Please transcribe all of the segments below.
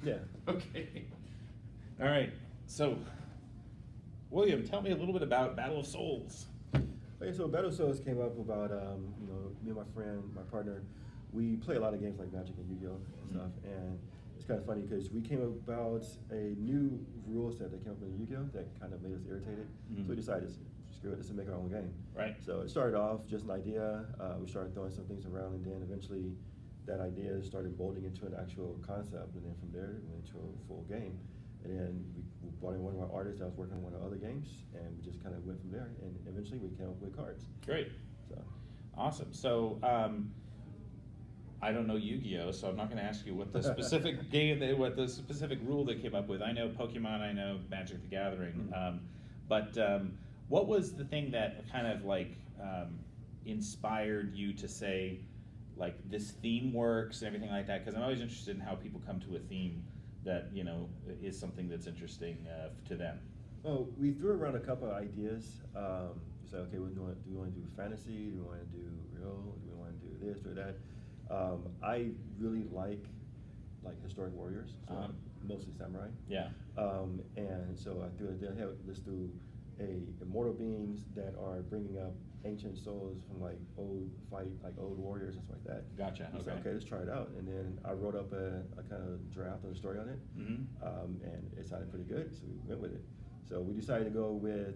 Yeah. Okay. All right. So, William, tell me a little bit about Battle of Souls. Okay, so Battle of Souls came up about, me and my friend, my partner, we play a lot of games like Magic and Yu-Gi-Oh! And stuff, and it's kind of funny because we came about a new rule set that came up in Yu-Gi-Oh! That kind of made us irritated, so we decided, screw it, let's make our own game. Right. So it started off just an idea, we started throwing some things around, and then eventually that idea started molding into an actual concept, and then from there it went into a full game. And then we brought in one of our artists that was working on one of the other games, and we just kind of went from there. And eventually, we came up with cards. Great. So Awesome. So, I don't know Yu-Gi-Oh, so I'm not going to ask you what the specific what the specific rule they came up with. I know Pokemon, I know Magic the Gathering, but what was the thing that kind of like inspired you to say, like, this theme works and everything like that? Because I'm always interested in how people come to a theme that is something that's interesting to them. Well, we threw around a couple of ideas. We said, okay, do we want to do fantasy? Do we want to do real? Do we want to do this or that? I really like historic warriors, so mostly samurai. Yeah. And so I threw it. Hey, let's do immortal beings that are bringing up ancient souls from old warriors and stuff like that. Gotcha. So, okay, let's try it out. And then I wrote up a kind of draft of a story on it, and it sounded pretty good, so we went with it. So we decided to go with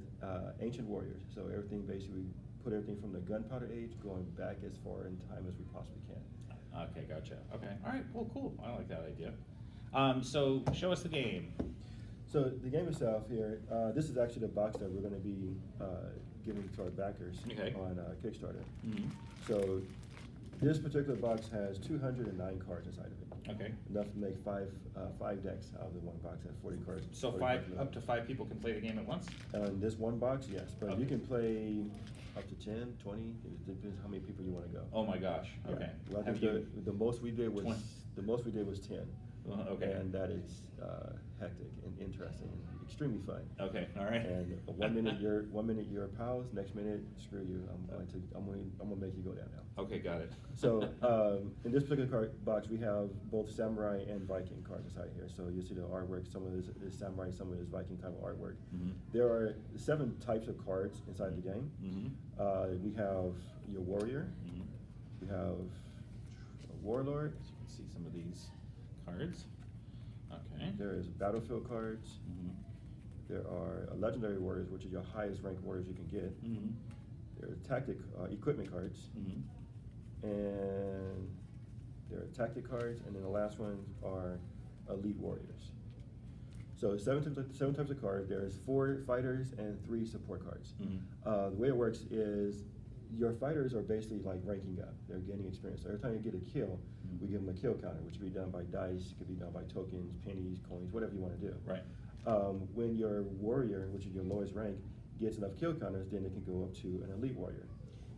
ancient warriors. So everything basically, put everything from the gunpowder age going back as far in time as we possibly can. Okay, gotcha. Okay, all right, well, cool. I like that idea. So show us the game. So the game itself here, this is actually the box that we're going to be giving to our backers on Kickstarter. So this particular box has 209 cards inside of it. Okay. Enough to make five decks out of the one box. Has 40 cards. So 40 up to five people can play the game at once? On this one box, yes, but you can play up to 10, 20. It depends how many people you want to go. Oh my gosh. Yeah. Okay. Well, I think the most we did was 10. Okay. And that is hectic and interesting and extremely fun. Okay. All right. And one minute you're pals, next minute screw you. I'm gonna make you go down now. Okay, got it. So in this particular card box, we have both samurai and Viking cards inside here. So you see the artwork. Some of this is samurai, some of this Viking type of artwork. There are 7 types of cards inside the game. We have your warrior. We have a warlord. As you can see some of these cards. Okay. There is battlefield cards. There are legendary warriors, which are your highest ranked warriors you can get. There are tactic equipment cards. And there are tactic cards, and then the last ones are elite warriors. So 7 types of cards. There's 4 fighters and 3 support cards. The way it works is your fighters are basically like ranking up. They're gaining experience. So every time you get a kill, we give them a kill counter, which can be done by dice, it could be done by tokens, pennies, coins, whatever you want to do. Right. When your warrior, which is your lowest rank, gets enough kill counters, then it can go up to an elite warrior.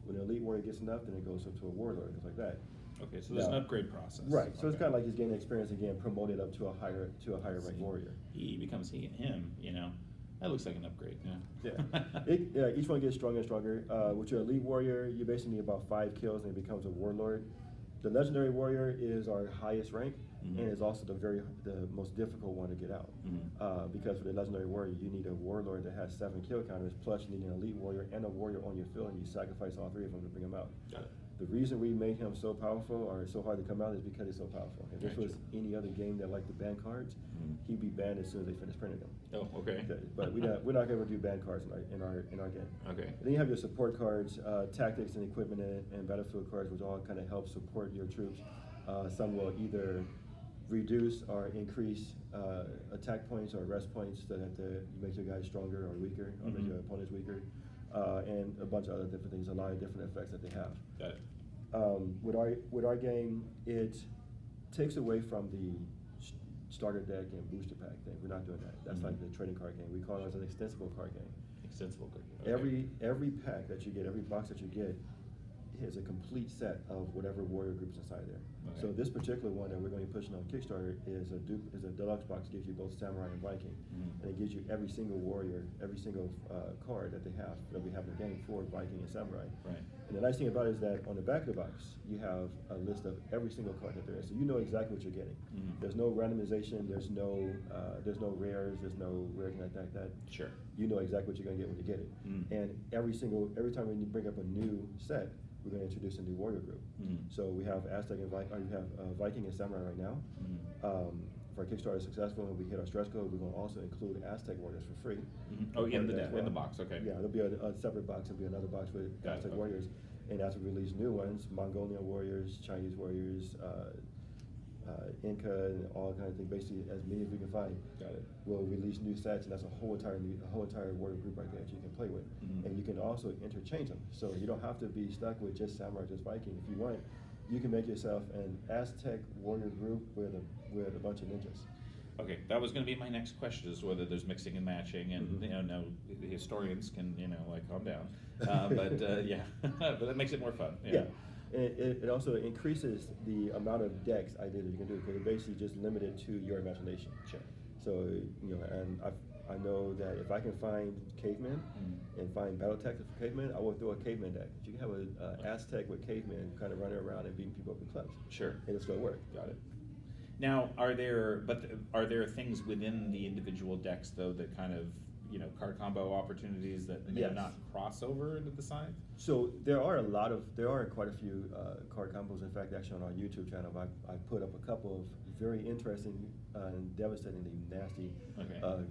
When an elite warrior gets enough, then it goes up to a warlord, things like that. Okay, so there's an upgrade process. Right. So it's kind of like he's gaining experience again, promoted up to a higher ranked warrior. He becomes him. That looks like an upgrade. Yeah. Each one gets stronger and stronger. With your elite warrior, you basically need about 5 kills, and it becomes a warlord. The legendary warrior is our highest rank, and is also the most difficult one to get out. Because for the legendary warrior, you need a warlord that has 7 kill counters, plus you need an elite warrior and a warrior on your field, and you sacrifice all 3 of them to bring him out. Got it. The reason we made him so powerful or so hard to come out is because he's so powerful. If this was any other game that liked to ban cards, he'd be banned as soon as they finish printing them. Oh, okay. But we're not going to do ban cards in our game. Okay. And then you have your support cards, tactics and equipment and battlefield cards, which all kind of help support your troops. Some will either reduce or increase attack points or rest points so that you make your guys stronger or weaker, or make your opponents weaker. And a bunch of other different things, a lot of different effects that they have. Got it. With our game, it takes away from the starter deck and booster pack thing. We're not doing that. That's like the trading card game. We call it as an extensible card game. Extensible card game. Okay. Every pack that you get, every box that you get, is a complete set of whatever warrior groups inside there. Okay. So this particular one that we're going to be pushing on Kickstarter is a deluxe box. Gives you both samurai and Viking, and it gives you every single warrior, every single card that we have in the game for Viking and samurai. Right. And the nice thing about it is that on the back of the box you have a list of every single card that there is, so you know exactly what you're getting. There's no randomization. There's no rares. There's no anything like that. Sure. You know exactly what you're going to get when you get it. And every time when you bring up a new set, we're going to introduce a new warrior group. So we have Aztec and Viking and Samurai right now. If our Kickstarter is successful and we hit our stretch goal, we're going to also include Aztec warriors for free. Oh, in the box, okay. Yeah, there'll be a separate box. There'll be another box with Aztec warriors. And as we release new ones, Mongolian warriors, Chinese warriors, Inca, and all kind of things, basically as many as we can find. Got it. We'll release new sets, and that's a whole entire warrior group right there that you can play with. And you can also interchange them, so you don't have to be stuck with just samurai, just Viking. If you want, you can make yourself an Aztec warrior group with a bunch of ninjas. Okay, that was going to be my next question: is whether there's mixing and matching, and no, the historians can calm down, but yeah, but that makes it more fun. Yeah. It also increases the amount of decks ideas you can do, because it's basically just limited to your imagination. Sure. So and I know that if I can find cavemen and find battle tactics for cavemen, I will throw a caveman deck. But you can have an Aztec with cavemen kind of running around and beating people up in clubs. Sure. And it's going to work. Got it. Now, are there things within the individual decks though that kind of card combo opportunities that may not cross over into the side? So there are quite a few card combos. In fact, actually on our YouTube channel, I put up a couple of very interesting and devastatingly nasty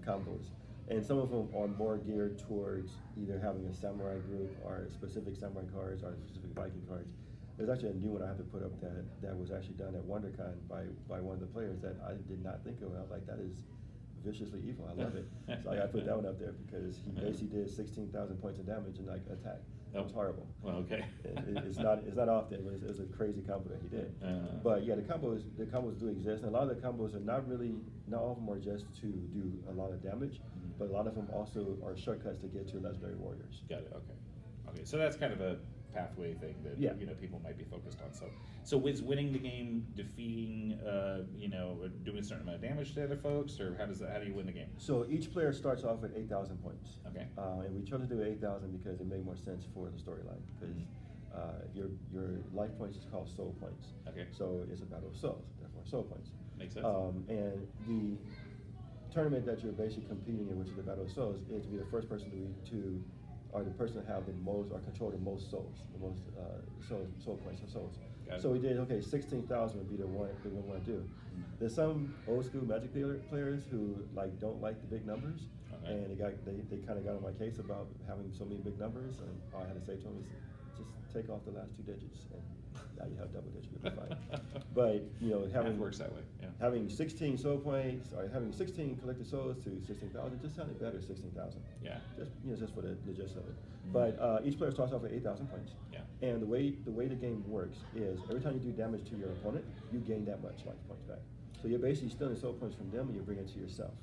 combos. And some of them are more geared towards either having a samurai group or specific samurai cards or specific Viking cards. There's actually a new one I have to put up that was actually done at WonderCon by one of the players that I did not think of. I was like, that is viciously evil. I love it. So I got to put that one up there because he basically did 16,000 points of damage in attack. That was horrible. Well, okay. It's not often, but it was a crazy combo that he did. But yeah, the combos do exist, and a lot of the combos are not all of them are just to do a lot of damage, but a lot of them also are shortcuts to get to legendary warriors. Got it. Okay. So that's kind of a pathway thing that people might be focused on. So is winning the game defeating doing a certain amount of damage to other folks, or how do you win the game? So each player starts off with 8,000 points. Okay. And we try to do 8,000 because it made more sense for the storyline, because your life points is called soul points. Okay. So it's a battle of souls, therefore soul points. Makes sense. And the tournament that you're basically competing in, which is the battle of souls, is to be the first person or the person to have the most or control the most souls, the most soul points of souls. So we did 16,000 would be the one we want to do. There's some old school Magic players who don't like the big numbers, and they kind of got on my case about having so many big numbers, and all I had to say to them is just take off the last 2 digits, and now you have double digits, you'll be fine. But having works that way. Yeah. Having 16 soul points or having 16 collected souls to 16,000 just sounded better. 16,000. Yeah. Just for the gist of it. But each player starts off with 8,000 points. Yeah. And the way the game works is every time you do damage to your opponent, you gain that much life points back. So you're basically stealing soul points from them and you bring it to yourself.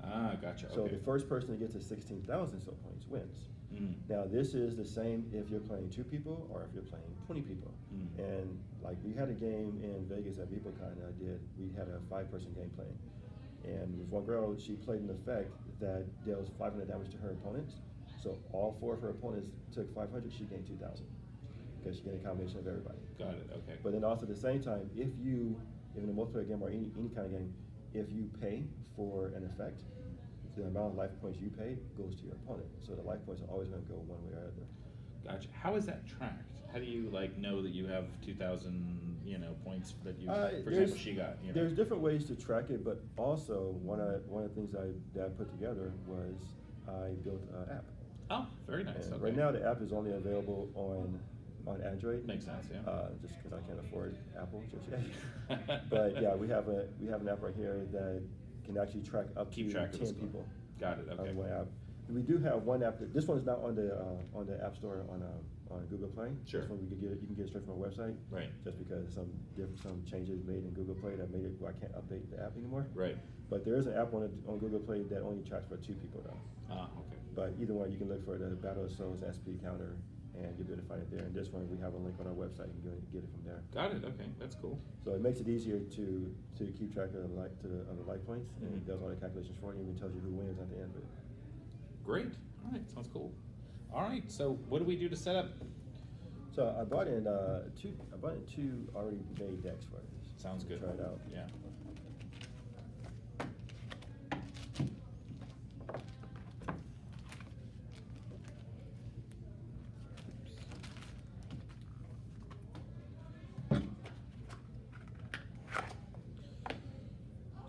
Ah, gotcha. So the first person to get to 16,000 soul points wins. Now this is the same if you're playing 2 people or if you're playing 20 people. And we had a game in Vegas at VivoCon we had a 5-person game playing. And with one girl, she played an effect that deals 500 damage to her opponents. So all 4 of her opponents took 500, she gained 2,000. Because she gained a combination of everybody. Got it, okay. But then also at the same time, if in a multiplayer game or any kind of game, if you pay for an effect, the amount of life points you paid goes to your opponent. So the life points are always going to go one way or other. Gotcha. How is that tracked? How do you know that you have 2,000 points that you, for example, she got? There's different ways to track it, but also one of the things that I put together was I built an app. Oh, very nice. Okay. Right now the app is only available on Android. Makes sense, yeah. Just because I can't afford Apple just yet. But yeah, we have an app right here that can actually track up to 10 people. Got it. Okay. On one app. We do have one app. This one is not on the App Store on Google Play. Sure. This one you can get it straight from our website. Right. Just because some changes made in Google Play that made it where I can't update the app anymore. Right. But there is an app on Google Play that only tracks for 2 people though. Ah, okay. But either one, you can look for the Battle of Souls SP counter, and you'll be able to find it there. And this one, we have a link on our website. You can go and get it from there. Got it. Okay, that's cool. So it makes it easier to keep track of the life points, and it does all the calculations for you, and even tells you who wins at the end of it. Great. All right, sounds cool. All right, so what do we do to set up? So I bought in two already made decks for this. Sounds good. Try it out. Yeah.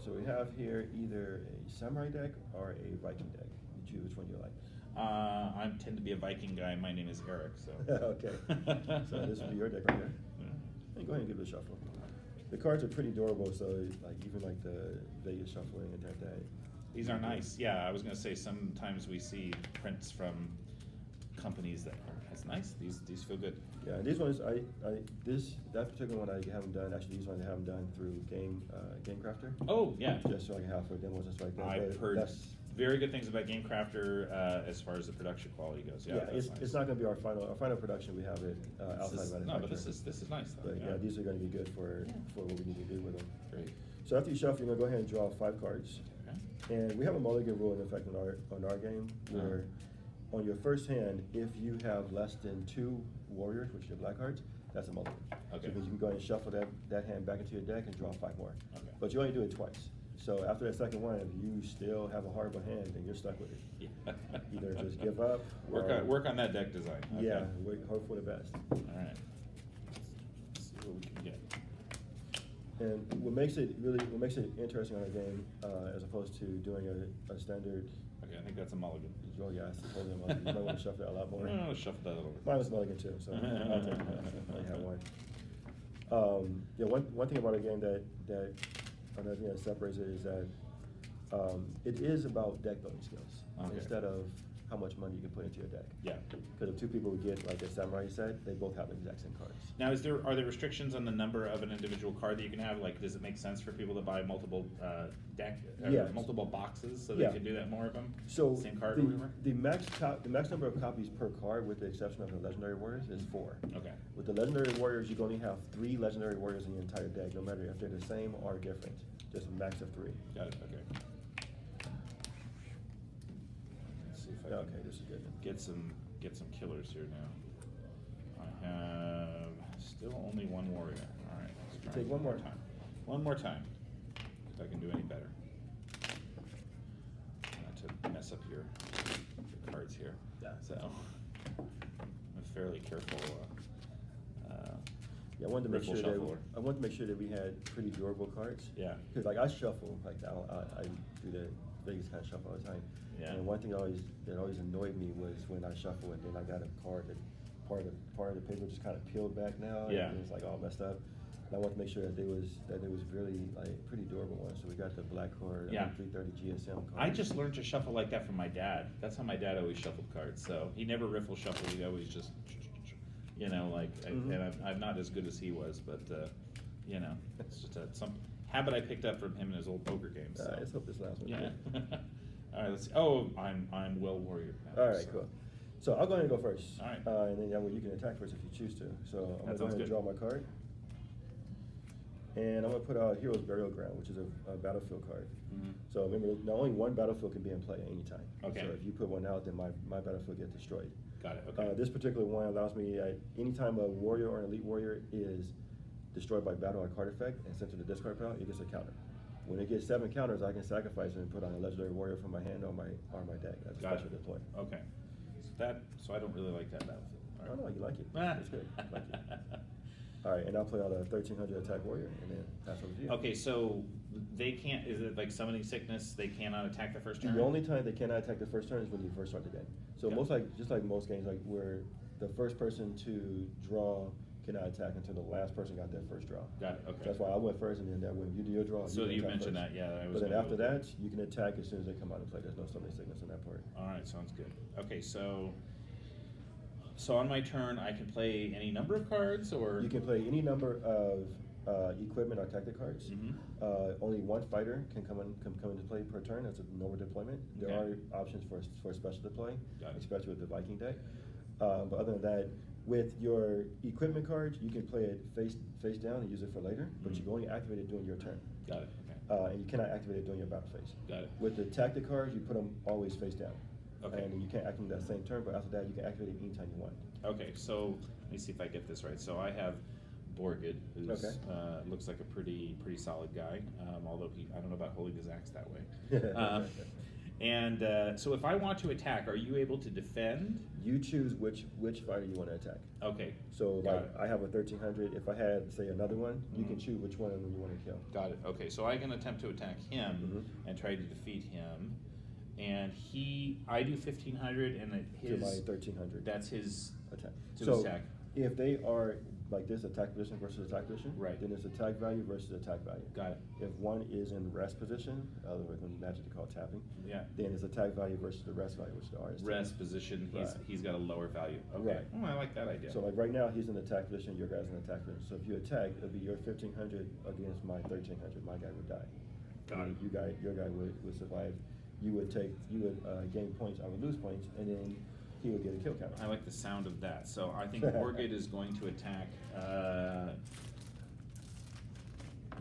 So we have here either a samurai deck or a Viking deck. You choose which one you like. I tend to be a Viking guy. My name is Eric, so. Okay. So this would be your deck right here. Yeah. And go ahead and give it a shuffle. The cards are pretty durable, so like even like the Vegas shuffling and that. These are nice. Yeah, I was gonna say sometimes we see prints from companies that are that's nice. These feel good. Yeah, these ones that particular one I haven't done. Actually, these ones I haven't done through GameCrafter. Oh yeah. Just so I can have for demos and stuff like that. I've heard very good things about GameCrafter as far as the production quality goes. Yeah, it's, nice. it's not going to be our final production. We have it outside manufacturing. No, but this is nice though. But yeah, these are going to be good for what we need to do with them. Great. So after you shuffle, you're going to go ahead and draw 5 cards. Okay. And we have a mulligan rule in effect on our game where on your first hand, if you have less than 2 warriors, which are your black cards, that's a mulligan. Okay. So it means you can go ahead and shuffle that hand back into your deck and draw 5 more. Okay. But you only do it twice. So after that second one, if you still have a horrible hand, then you're stuck with it. Yeah. Either just give up. Work on that deck design. Okay. Yeah, hope for the best. All right. Let's see what we can get. And what makes it interesting on a game, as opposed to doing a standard. Okay, I think that's a mulligan. Oh yeah, it's totally a mulligan. You might want to shuffle that a lot more. No, shuffle that over. Mine was a mulligan too, so I'll take that. I only have one. Yeah, one thing about a game that another thing that separates it is that it is about deck building skills instead of how much money you can put into your deck. Yeah. Because if 2 people would get like a samurai set, they both have the exact same cards. Now, are there restrictions on the number of an individual card that you can have? Like, does it make sense for people to buy multiple multiple boxes so they can do that more of them? So same card or whatever. The max number of copies per card, with the exception of the legendary warriors, is 4. Okay. With the legendary warriors, you can only have 3 legendary warriors in your entire deck, no matter if they're the same or different. Just a max of 3. Got it. Okay. Let's see if I Okay, this is good. get some killers here now. I have still only 1 warrior. All right, let's try Take one more time. One more time. If I can do any better. Not to mess up your cards here. Yeah. So I'm fairly careful. Yeah, I wanted to make sure that we had pretty durable cards. Yeah. Because like I shuffle, like I do the Vegas kind of shuffle all the time. Yeah. And one thing that always annoyed me was when I shuffle and then I got a card that part of the paper just kind of peeled back now. Yeah. And it's like all messed up. And I wanted to make sure that there was really like pretty durable ones. So we got the black card, Yeah. 330 GSM card. I just learned to shuffle like that from my dad. That's how my dad always shuffled cards. So he never riffle shuffled. He always just, and I'm not as good as he was, but it's just some habit I picked up from him in his old poker games. So. Let's hope this last one. Yeah. All right. Let's see. Oh, I'm well warrior now. All right, cool. So I'll go ahead and go first. All right. And then you can attack first if you choose to. So I'm going to go ahead and draw my card. And I'm going to put out Hero's Burial Ground, which is a battlefield card. Mm-hmm. So remember, not only one battlefield can be in play at any time. Okay. So if you put one out, then my battlefield gets destroyed. Got it. Okay. This particular one allows me, anytime a warrior or an elite warrior is destroyed by battle or card effect and sent to the discard pile, it gets a counter. When it gets 7 counters, I can sacrifice it and put on a legendary warrior from my hand or my deck. That's a special deploy. Okay. So I don't really like that battlefield. Oh no, you like it. It's good. I like it. All right, and I'll play out a 1300 attack warrior and then pass over to you. Okay, so they can't. Is it like summoning sickness? They cannot attack the first turn. The only time they cannot attack the first turn is when you first start the game. So just like most games, like where the first person to draw cannot attack until the last person got their first draw. Got it. Okay. So that's why I went first, and then that way you do your draw. So you mentioned first. that, yeah. But then after that, you can attack as soon as they come out and play. There's no summoning sickness on that part. All right, sounds good. Okay, so on my turn, I can play any number of cards, or You can play any number of equipment or tactic cards. Mm-hmm. Only 1 fighter can come into play per turn. That's a normal deployment. There Okay. are options for special deploy, Got it. especially with the Viking deck. But other than that, with your equipment cards, you can play it face down and use it for later, but you can only activate it during your turn. Got it. Okay. And you cannot activate it during your battle phase. Got it. With the tactic cards, you put them always face down. Okay. And you can't activate that same turn, but after that, you can activate it anytime you want. Okay, so let me see if I get this right. So I have Borgid, who's looks like a pretty solid guy. Although I don't know about holding his axe that way. And so if I want to attack, are you able to defend? You choose which fighter you want to attack. Okay. So like I have a 1300. If I had say another one, you can choose which one you want to kill. Got it. Okay, so I can attempt to attack him and try to defeat him. And I do 1500, and To my 1300. That's his attack. His attack. If they are like this attack position versus attack position, right? Then it's attack value versus attack value. Got it. If one is in rest position, otherwise in Magic they call it tapping. Yeah. Then it's attack value versus the rest value, which the R is. Rest position. He's got a lower value. Okay. Right. Oh, I like that idea. So like right now he's in attack position, your guy's in attack position. So if you attack, it'll be your 1500 against my 1300. My guy would die. Got it. Your guy would survive. You would gain points. I would lose points, and then he would get a kill counter. I like the sound of that. So I think Borgid is going to attack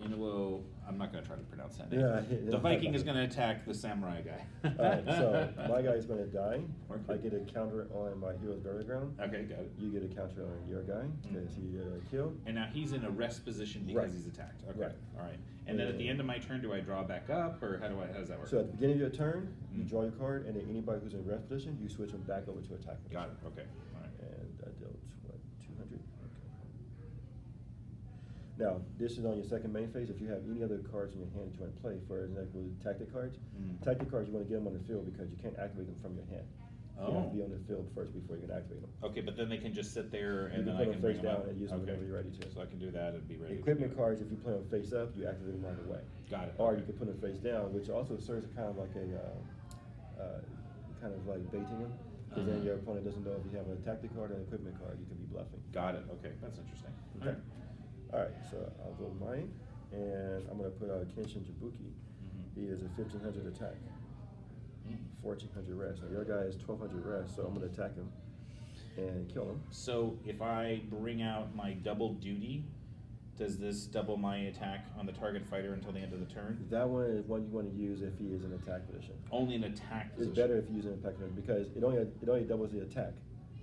Inuo. I'm not going to try to pronounce that name. Yeah, the Viking is going to attack the samurai guy. Alright, so my guy is going to die. Okay. I get a counter on my hero's burial ground. Okay, got it. You get a counter on your guy because he killed. And now he's in a rest position because he's attacked. Okay, Right. all right. And then at the end of my turn, do I draw back up, or how does that work? So at the beginning of your turn, you draw your card, and then anybody who's in rest position, you switch them back over to attack position. Got it. Okay. All right. And I dealt what, 200? Okay. Now this is on your second main phase. If you have any other cards in your hand that you want to play, for example, tactic cards. Tactic cards, you want to get them on the field because you can't activate them from your hand. You have to be on the field first before you can activate them. Okay, but then they can just sit there, and You then can I put can them face bring them down up. and use them whenever you're ready to. So I can do that and be ready. Equipment to do cards, if you play them face up, you activate them right away. Got it. Or Okay. you can put them face down, which also serves kind of like a kind of like baiting them, because then your opponent doesn't know if you have a tactic card or an equipment card. You can be bluffing. Got it. Okay, that's interesting. Okay. All right, so I'll go mine, and I'm gonna put Kenshin Jibuki. He is a 1500 attack, 1400 rest. Now your guy is 1200 rest, so I'm gonna attack him and kill him. So if I bring out my double duty, does this double my attack on the target fighter until the end of the turn? That one is one you want to use if he is in attack position. Only an attack position. It's better if you use an attack position because it only doubles the attack.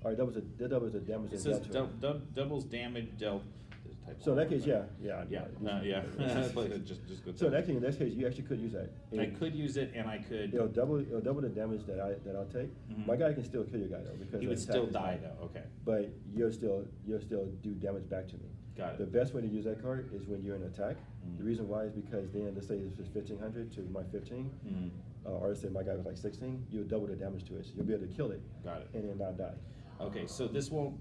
Or it doubles the damage. It says doubles damage dealt. So in that case, yeah. Just good. So in that case, you actually could use that. I could use it, and I could. It'll double the damage that I'll take. My guy can still kill your guy though because he would still die though. Okay. But you'll still do damage back to me. Got it. The best way to use that card is when you're in attack. The reason why is because then, let's say it's 1500 to my 15, or let's say my guy was like 16, you'll double the damage to it. So you'll be able to kill it. Got it. And then not die. Okay, so this won't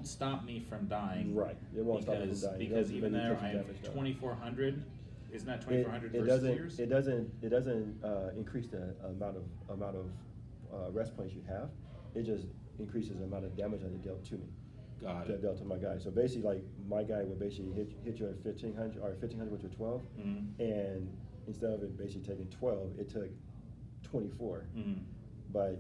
stop me from dying. Right. It won't stop me from dying. Because even though I have 2400, isn't that 2400 it versus doesn't, yours? It doesn't increase the amount of rest points you have. It just increases the amount of damage that it dealt to me. Got That it. dealt to my guy. So basically, like my guy would basically hit you at 1500 or 1500 with your 12, and instead of it basically taking 12, it took 24. But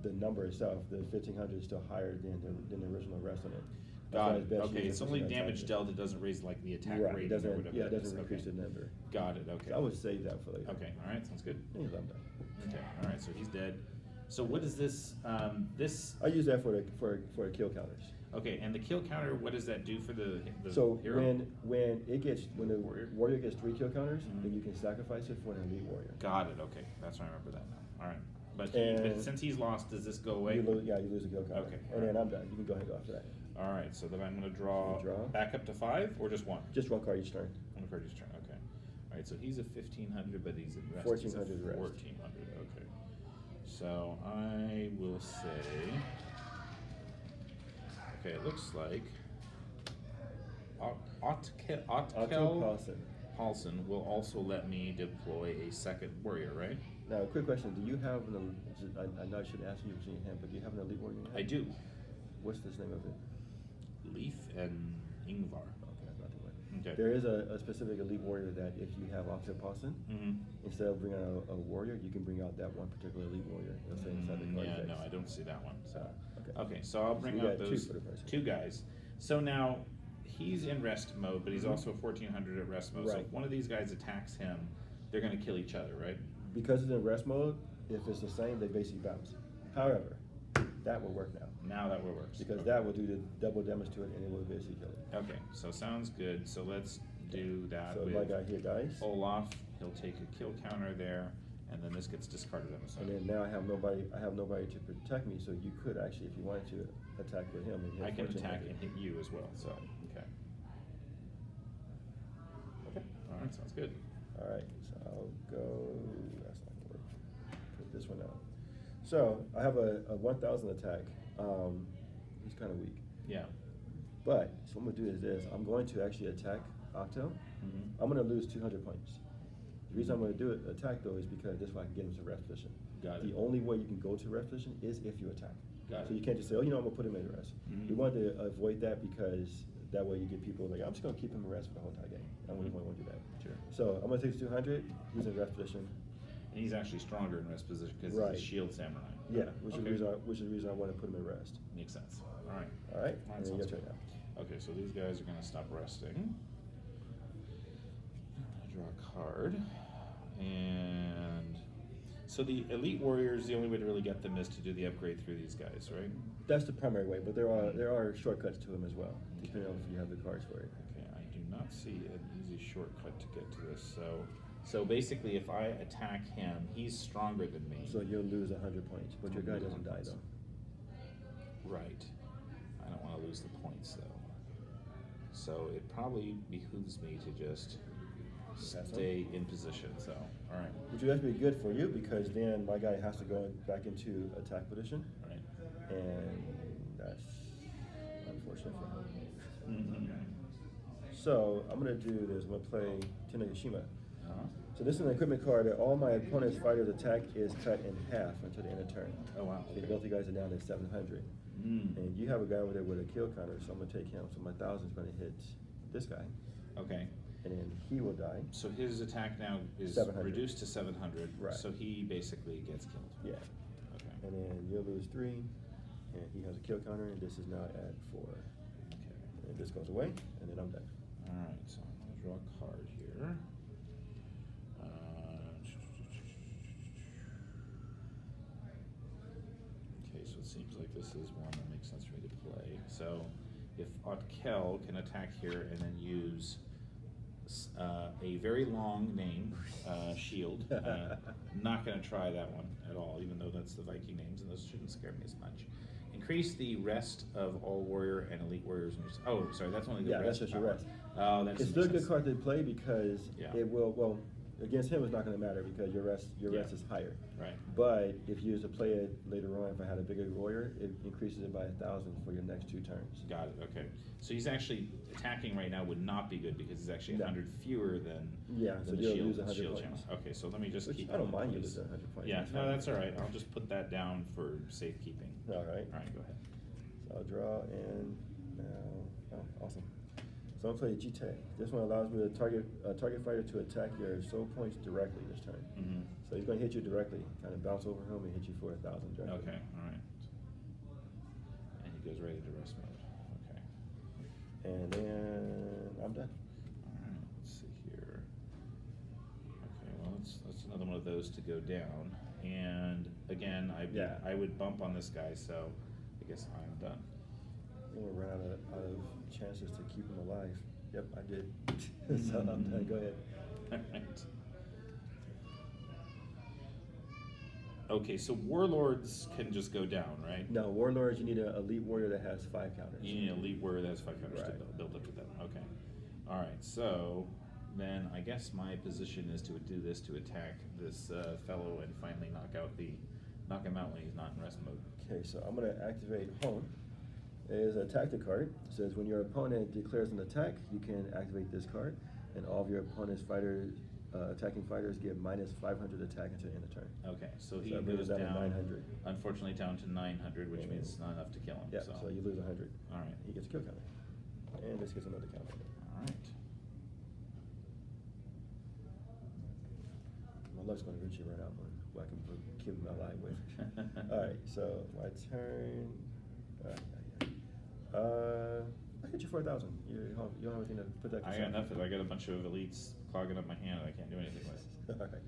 the number itself, the 1500 is still higher than the original rest on it. Got it. Okay, it's only damage dealt. It doesn't raise like the attack Right. rating It doesn't, or whatever. yeah, it that is. doesn't increase Okay. the number. Got it. Okay. So I would save that for later. Okay. All right. Sounds good. He's done. Okay. All right. So he's dead. So what is this? This. I use that for the kill counters. Okay. And the kill counter. What does that do for the So hero? when the warrior gets 3 kill counters, then you can sacrifice it for an elite warrior. Got it. Okay. That's why I remember that now. All right. But since he's lost, does this go away? You lose a kill counter. Okay. And then I'm done. You can go ahead and go after that. All right. So then I'm going to draw Draw. back up to 5 or just 1? Just one card each turn. One card each turn. Okay. All right. So he's a 1500, but he's at rest. 1400 rest. 1400. Okay. So I will say. Okay. It looks like. Otkel Paulson will also let me deploy a second warrior, right? Now, a quick question: do you have an? I know I should ask you what's in your hand, but do you have an elite warrior in your hand? I do. What's the name of it? Leaf and Ingvar. Okay, that's not the one. Okay. There is a specific elite warrior that if you have Octopossum, instead of bringing out a warrior, you can bring out that one particular elite warrior. It'll say inside the card Yeah, text. no, I don't see that one. So Okay. okay, so I'll bring you out got those two for the person. two guys. So now he's in rest mode, but he's also 1400 at rest mode. So Right. if one of these guys attacks him, they're going to kill each other, right? Because it's in rest mode, if it's the same, they basically bounce. However, that will work now. Now that works. Because Okay. that will do the double damage to it and it will basically kill it. Okay, so sounds good. So let's do that So with my guy here dies. Olaf. He'll take a kill counter there, and then this gets discarded on the side. And then now I have nobody to protect me, so you could actually, if you wanted to, attack with him. And hit I can attack 1400. and hit you as well. So okay. Okay. All right, sounds good. All right, so I'll go, that's not gonna work. Put this one out. So I have a 1000 attack. He's kind of weak. Yeah. But, so what I'm gonna do is this, I'm going to actually attack Octo. I'm gonna lose 200 points. The reason I'm gonna do it, attack though, is because this way I can get him to rest position. Got it. The only way you can go to rest position is if you attack. Got So it. you can't just say, oh, you know, I'm gonna put him in rest. We wanted to avoid that because that way you get people like, I'm just gonna keep him in rest for the whole entire game. I don't really want to do that. Sure. So I'm gonna take 200, he's in rest position. And he's actually stronger in rest position because Right. he's a shield samurai. Yeah, which Okay. is the reason I want to put him in rest. Makes sense. All right. All right, That and then sounds your turn good. now. Okay, so these guys are going to stop resting. Draw a card. And so the elite warriors, the only way to really get them is to do the upgrade through these guys, right? That's the primary way, but there are shortcuts to him as well, depending on if you have the cards for it. Okay, I do not see an easy shortcut to get to this. So basically, if I attack him, he's stronger than me. So you'll lose 100 points, but your guy doesn't die though. Right. I don't want to lose the points though. So it probably behooves me to just stay in position. So, all right. Which would actually be good for you because then my guy has to go back into attack position, All right. and that's unfortunate for him. Mm-hmm. So I'm gonna do this. I'm gonna play Tenagashima. Uh-huh. So this is an equipment card that all my opponent's fighters' attack is cut in half until the end of turn. Oh wow. Okay, both you guys are down to 700. And you have a guy over there with a kill counter, so I'm gonna take him. So my 1000 is gonna hit this guy, Okay. and then he will die. So his attack now is 700. reduced to 700. Right. So he basically gets killed. Yeah. Okay. And then you'll lose 3, and he has a kill counter, and this is now at 4. Okay. And this goes away, and then I'm done. All right. So I'm gonna draw a card here. Okay, so it seems like this is one that makes sense for me to play. So if Otkel can attack here and then use a very long name, shield, not going to try that one at all, even though that's the Viking names, and those shouldn't scare me as much. Increase the rest of all warrior and elite warriors. Oh, sorry, that's only the Yeah, rest. that's just your power. rest. Oh, that's It's still a good card to play because Yeah. it will, well, against him it's not gonna matter because your rest is higher. Right. But if you was to play it later on, if I had a bigger warrior, it increases it by 1,000 for your next 2 turns. Got it. Okay. So he's actually attacking right now would not be good because he's actually No. 100 fewer than Yeah, than so the you'll shield, lose 100 shield points. channel. Okay, so let me just Which keep. I don't that in mind you place. losing 100 points. Yeah, That's no, fine. that's all right. I'll just put that down for safekeeping. All right. All right, go ahead. So I'll draw and now, oh, awesome. So I'm gonna play Jite. This one allows me to target fighter to attack your soul points directly this turn. Mm-hmm. So he's gonna hit you directly, kind of bounce over him and hit you for 1,000 directly. Okay, all right. And he goes right into rest mode. Okay. And then I'm done. All right, let's see here. Okay, well, that's another one of those to go down. And again, I would bump on this guy, so I guess I'm done. I'm gonna run out of chances to keep him alive. Yep, I did. So I'm done. Go ahead. All right. Okay, so warlords can just go down, right? No, warlords, you need an elite warrior that has 5 counters. You need a lead warrior that has 5 counters to Right. build up with them. Okay. All right. So then I guess my position is to do this to attack this fellow and finally knock him out when he's not in rest mode. Okay, so I'm gonna activate Hone. It is a tactic card. It says when your opponent declares an attack, you can activate this card, and all of your opponent's attacking fighters get minus 500 attack until the end of turn. Okay, so he So that brings goes it down to down, 900. unfortunately down to 900, which means it's not enough to kill him. Yeah, so you lose 100. All right. He gets a kill counter. And this gets another counter. All right. my luck's going to eventually run out on who I can keep my line with. All right, so my turn. I hit you for 1,000. You don't have anything to put that. I got nothing. I got a bunch of elites clogging up my hand that I can't do anything with. All right.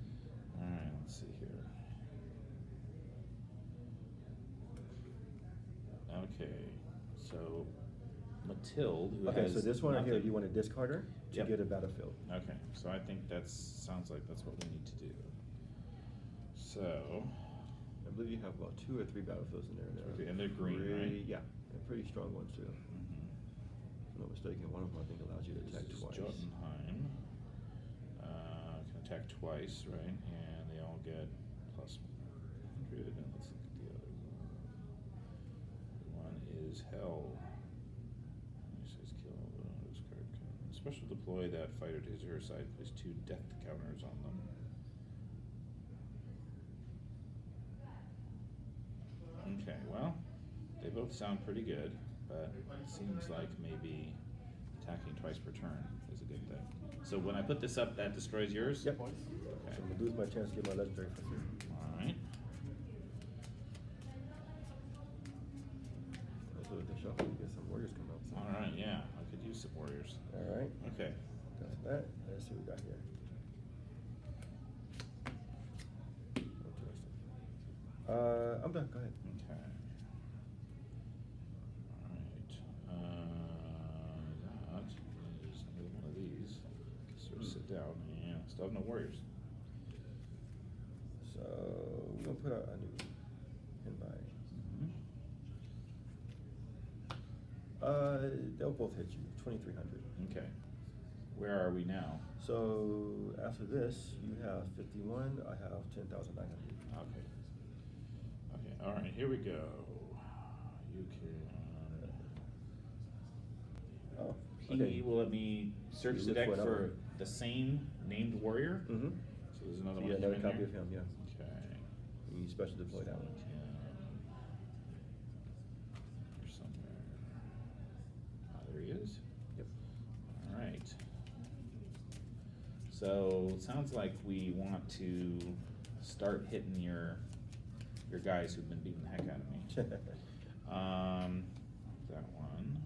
All right, let's see here. Okay, so Mathilde, who has so this one right here, nothing. you want to discard her to Yep. get a battlefield. Okay, so I think sounds like that's what we need to do. So, I believe you have about 2 or 3 battlefields in there now. Okay, and they're green, right? Yeah, they're pretty strong ones too. If I'm not mistaken, one of them I think allows you to attack this is twice. Jotunheim. Can attack twice, right? And they all get plus 100. And let's look at the other one. One is Hell. It says kill this card. Special deploy that fighter to his or her side. Place 2 death counters on them. Okay, well, they both sound pretty good, but it seems like maybe attacking twice per turn is a good thing. So when I put this up, that destroys yours? Yep. Okay. So I'm going to lose my chance to get my legendary for free. Alright. Also with the shuffle, you get some warriors come out. So. Alright, yeah, I could use some warriors. Alright. Okay. That's that. Let's see what we got here. I'm done. Go ahead. Okay. Alright. That is another one of these. Sort of sit down. Yeah, still have no warriors. So we're gonna put a new in by. They'll both hit you. 2,300. Okay. Where are we now? So after this, you have 51. I have 10,900. Okay. Okay, all right, here we go. You can. Oh, He okay. will let me search You the look deck for another for one. the same named warrior. Mm-hmm. So there's another Yeah, one. another in copy there? of him. Yeah. Okay. You special deploy that one. Here somewhere. Ah, there he is. Yep. All right. So it sounds like we want to start hitting your guys who've been beating the heck out of me. That one.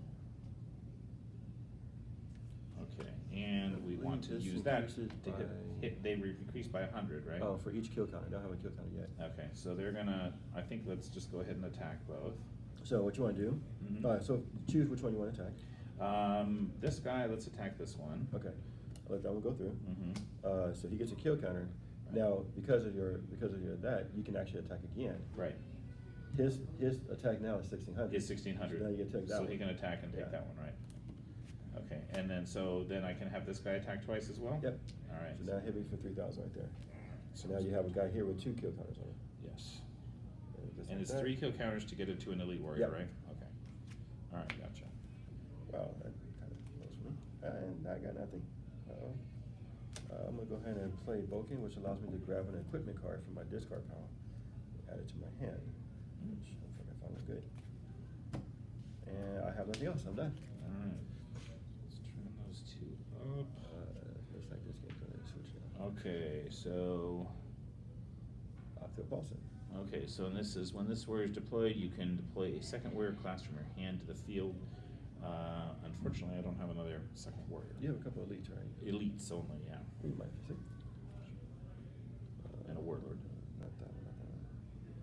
Okay, and we want to This use that increases to hit. They increase by 100, right? Oh, for each kill counter. They don't have a kill counter yet. Okay, so they're gonna. I think let's just go ahead and attack both. So what you want to do? Mhm. So choose which one you want to attack. This guy. Let's attack this one. Okay. I'll let that one go through. Mm-hmm. So he gets a kill counter. Right. Now, because of your that, you can actually attack again. Right. His attack now is 1,600. Is 1,600. So now you get to take that So one. he can attack and take Yeah. that one, right? Okay, and then I can have this guy attack twice as well. Yep. All right. So now hit me for 3,000 right there. So now you have a guy here with 2 kill counters on him. Yes. Just And like it's that. 3 kill counters to get it to an elite warrior, Yep. right? Okay. All right, gotcha. Wow, that kind of blows me. And I got nothing. Uh-oh. I'm gonna go ahead and play Boken, which allows me to grab an equipment card from my discard pile, add it to my hand, which hopefully I find good. And I have nothing else. I'm done. All right. Let's turn those 2 up. Looks like this game's gonna switch now. Okay, so. Phil Paulson. Okay, so this is when this warrior is deployed, you can deploy a second warrior class from your hand to the field. Unfortunately, I don't have another second warrior. You have a couple of elites, right? Elites only, yeah. You might see. And a warlord. Not that one, not that one.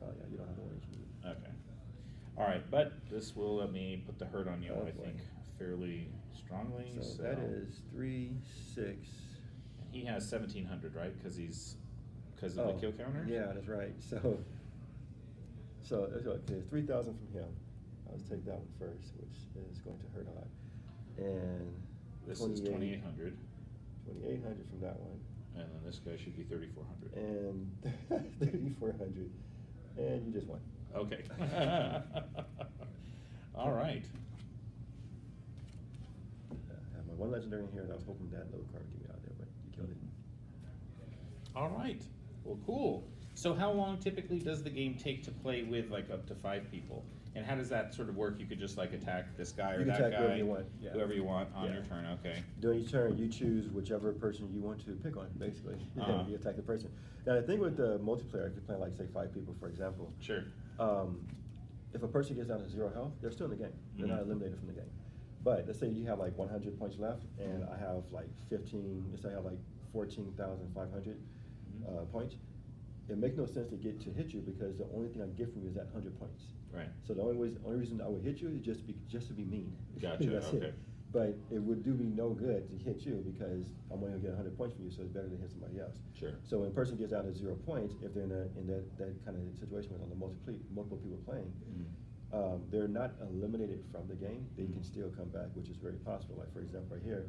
Oh yeah, you don't have the one you need. Okay. All right, but this will let me put the hurt on you, Oh, I boy. think, fairly strongly. So that is 3, 6. He has 1,700, right? Because of the kill counter. Yeah, that's right. So okay, 3,000 from him. Let's take that one first, which is going to hurt a lot. And This is 2,800. 2,800 from that one. And then this guy should be 3,400. And 3,400. And you just won. Okay. All right. I have my one legendary in here, and I was hoping that little card would get me out of there, but you killed it. All right. Well, cool. So how long typically does the game take to play with, like, up to 5 people? And how does that sort of work? You could just like attack this guy or You can that attack guy, whoever you want, yeah. whoever you want on Yeah. your turn. Okay. During each turn, you choose whichever person you want to pick on, basically. You attack the person. Now, the thing with the multiplayer, if you're playing like, say, 5 people, for example. Sure. If a person gets down to 0 health, they're still in the game. They're not eliminated from the game. But let's say you have like 100 points left, and I have like 15, let's say I have like 14,500 points. It makes no sense to hit you because the only thing I get from you is that 100 points. Right. So the only reason I would hit you is just to be mean. Gotcha. That's Okay. it. But it would do me no good to hit you because I'm only gonna get 100 points from you, so it's better to hit somebody else. Sure. So when a person gets down to 0 points, if they're in that kind of situation with multiple people playing, they're not eliminated from the game. They can still come back, which is very possible. Like for example, right here,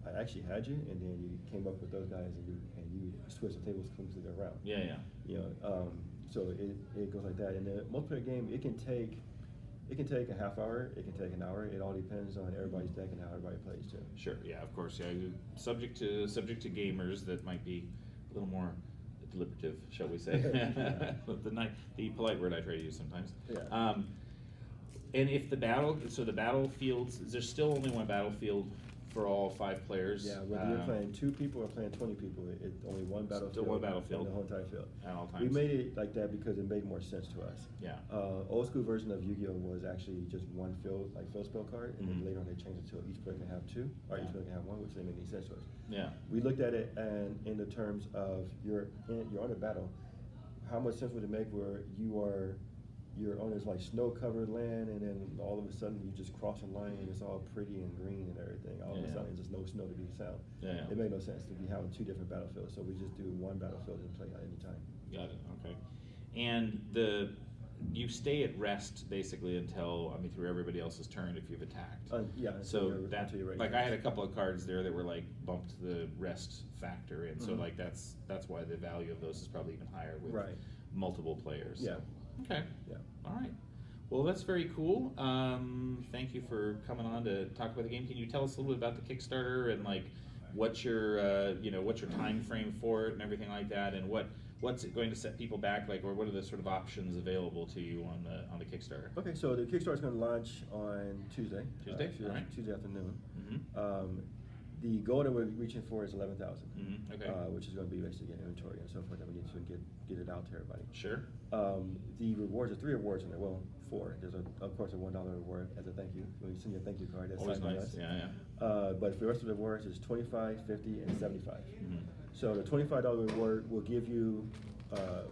I actually had you, and then you came up with those guys, and you switched the tables completely around. Yeah, yeah. You know, so it goes like that. In the multiplayer game, it can take a half hour, it can take an hour. It all depends on everybody's deck and how everybody plays too. Sure. Yeah. Of course. Yeah. Subject to gamers that might be a little more deliberative, shall we say? the polite word I try to use sometimes. Yeah. And if the battlefields, is there still only one battlefield for all 5 players? Yeah, whether you're playing 2 people or playing 20 people, it's only one battlefield. Still one battlefield. The whole entire field. At all times. We made it like that because it made more sense to us. Yeah. Old school version of Yu-Gi-Oh was actually just one field spell card, and then later on they changed it to each player can have 2, or each player can have 1, which didn't make any sense to us. Yeah. We looked at it and in the terms of you're on a battle. How much sense would it make where you're on this like snow-covered land, and then all of a sudden you just cross a line and it's all pretty and green and everything. All of a sudden, there's no snow to be found. Yeah. It made no sense to be having 2 different battlefields, so we just do one battlefield and play at any time. Got it. Okay. And you stay at rest basically until through everybody else's turn if you've attacked. Yeah. So until you're ready. like I had a couple of cards there that were like bumped the rest factor, and so like that's why the value of those is probably even higher with multiple players. Yeah. Okay. Yeah. All right. Well, that's very cool. Thank you for coming on to talk about the game. Can you tell us a little bit about the Kickstarter and like what's your time frame for it and everything like that, and what's it going to set people back, like, or what are the sort of options available to you on the Kickstarter? Okay, so the Kickstarter is going to launch on Tuesday. Tuesday, all right. Tuesday afternoon. Mm-hmm. The goal that we're reaching for is 11,000, Okay. Which is going to be basically getting inventory and so forth that we need to get it out to everybody. Sure. The rewards, there are 3 rewards in there. Well, 4. There's of course a $1 reward as a thank you. When you send your thank you card, that's Always signed by nice. us. Yeah. But for the rest of the rewards, it's 25, 50, and 75. So the $25 reward will give you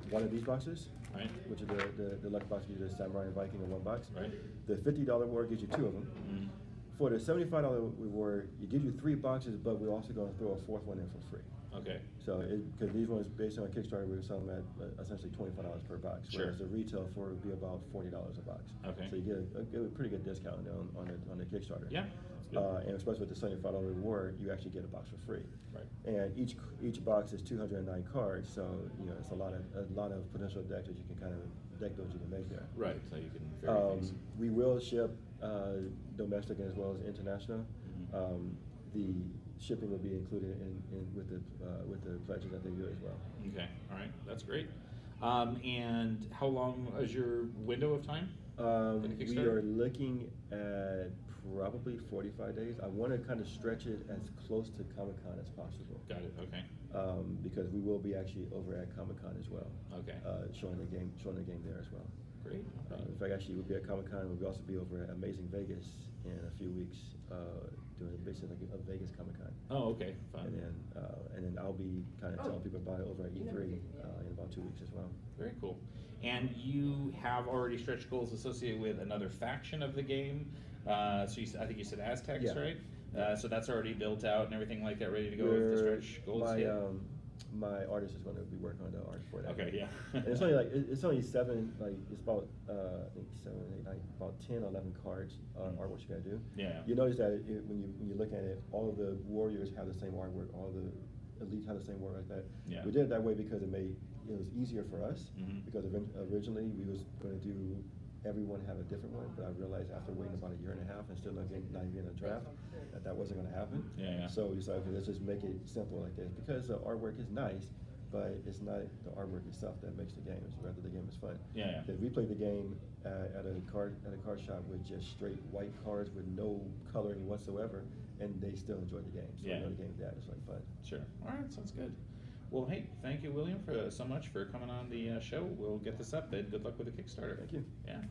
one of these boxes, Right. which is the lucky box gives you the Samurai and Viking in 1 box. Right. The $50 reward gives you 2 of them. For the $75 reward, it gives you 3 boxes, but we're also going to throw a 4th one in for free. Okay. So, because these ones, based on Kickstarter, we're selling them at essentially $25 per box, Sure. whereas the retail for it would be about $40 a box. Okay. So you get a pretty good discount on the Kickstarter. Yeah. That's good. And especially with the $75 reward, you actually get a box for free. Right. And each box is 209 cards, so it's a lot of potential decks that you can deck builds you can make there. Right. So you can vary things. We will ship domestic as well as international. The shipping will be included with the pledges that they do as well. Okay. All right. That's great. And how long is your window of time? For the We Kickstarter? are looking at probably 45 days. I want to kind of stretch it as close to Comic-Con as possible. Got it. Okay. Because we will be actually over at Comic-Con as well. Okay. Showing the game there as well. Great. In fact, actually, we'll be at Comic-Con. We'll also be over at Amazing Vegas in a few weeks, doing basically like a Vegas Comic-Con. Oh, okay. Fun. And then I'll be kind of telling people about it over at E3 in about 2 weeks as well. Very cool. And you have already stretch goals associated with another faction of the game. So I think you said Aztecs, Yeah. right? So that's already built out and everything like that, ready to go if the stretch goals hit. My artist is going to be working on the art for that. Okay, yeah. And it's only it's only 7, it's about I think 7, 8, 9, about 10, 11 cards artwork you got to do. Yeah. You notice that when you look at it, all of the warriors have the same artwork, all the elites have the same work like that. Yeah. We did it that way because it was easier for us. Because originally we was going to do everyone have a different one, but I realized after waiting about a year and a half and still not even getting a draft that wasn't going to happen. Yeah. So we decided, okay, let's just make it simple like this because the artwork is nice, but it's not the artwork itself that makes the game. It's rather the game is fun. fun. Yeah, yeah. Because we played the game at a card shop with just straight white cards with no coloring whatsoever, and they still enjoyed the game. So Yeah. the game with that is like fun. Sure. All right, sounds good. Well, hey, thank you, William, for so much for coming on the show. We'll get this up, and good luck with the Kickstarter. Thank you. Yeah.